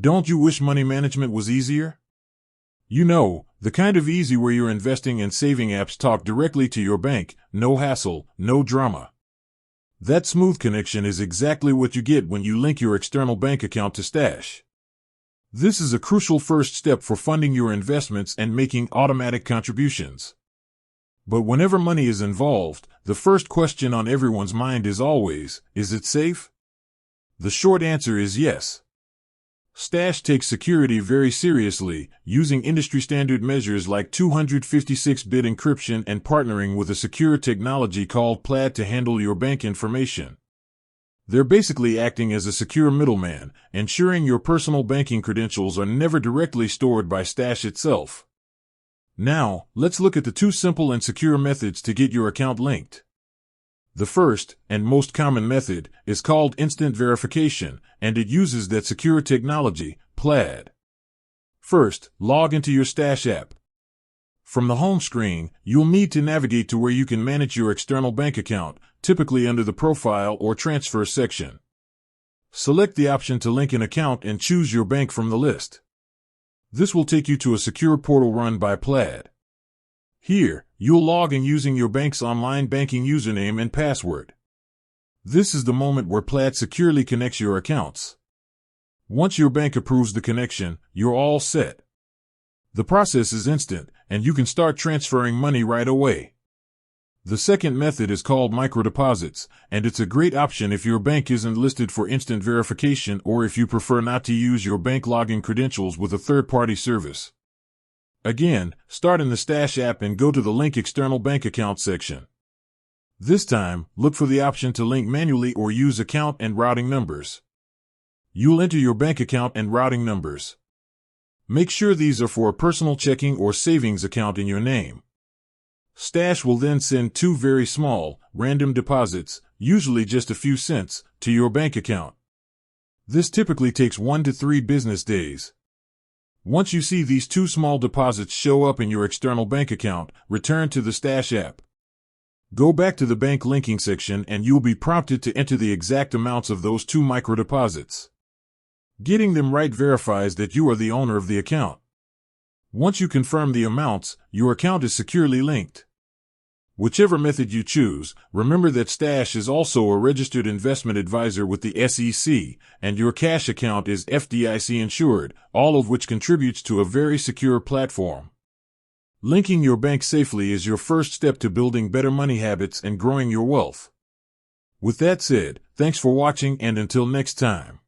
Don't you wish money management was easier? You know, the kind of easy where your investing and saving apps talk directly to your bank, no hassle, no drama. That smooth connection is exactly what you get when you link your external bank account to Stash. This is a crucial first step for funding your investments and making automatic contributions. But whenever money is involved, the first question on everyone's mind is always, is it safe? The short answer is yes. Stash takes security very seriously, using industry-standard measures like 256-bit encryption and partnering with a secure technology called Plaid to handle your bank information. They're basically acting as a secure middleman, ensuring your personal banking credentials are never directly stored by Stash itself. Now, let's look at the two simple and secure methods to get your account linked. The first, and most common method, is called instant verification, and it uses that secure technology, Plaid. First, log into your Stash app. From the home screen, you'll need to navigate to where you can manage your external bank account, typically under the Profile or Transfer section. Select the option to link an account and choose your bank from the list. This will take you to a secure portal run by Plaid. Here, you'll log in using your bank's online banking username and password. This is the moment where Plaid securely connects your accounts. Once your bank approves the connection, you're all set. The process is instant, and you can start transferring money right away. The second method is called microdeposits, and it's a great option if your bank isn't listed for instant verification or if you prefer not to use your bank login credentials with a third-party service. Again, start in the Stash app and go to the Link External Bank Account section. This time, look for the option to link manually or use account and routing numbers. You'll enter your bank account and routing numbers. Make sure these are for a personal checking or savings account in your name. Stash will then send two very small, random deposits, usually just a few cents, to your bank account. This typically takes 1 to 3 business days. Once you see these two small deposits show up in your external bank account, return to the Stash app. Go back to the bank linking section and you'll be prompted to enter the exact amounts of those two microdeposits. Getting them right verifies that you are the owner of the account. Once you confirm the amounts, your account is securely linked. Whichever method you choose, remember that Stash is also a registered investment advisor with the SEC, and your cash account is FDIC insured, all of which contributes to a very secure platform. Linking your bank safely is your first step to building better money habits and growing your wealth. With that said, thanks for watching and until next time.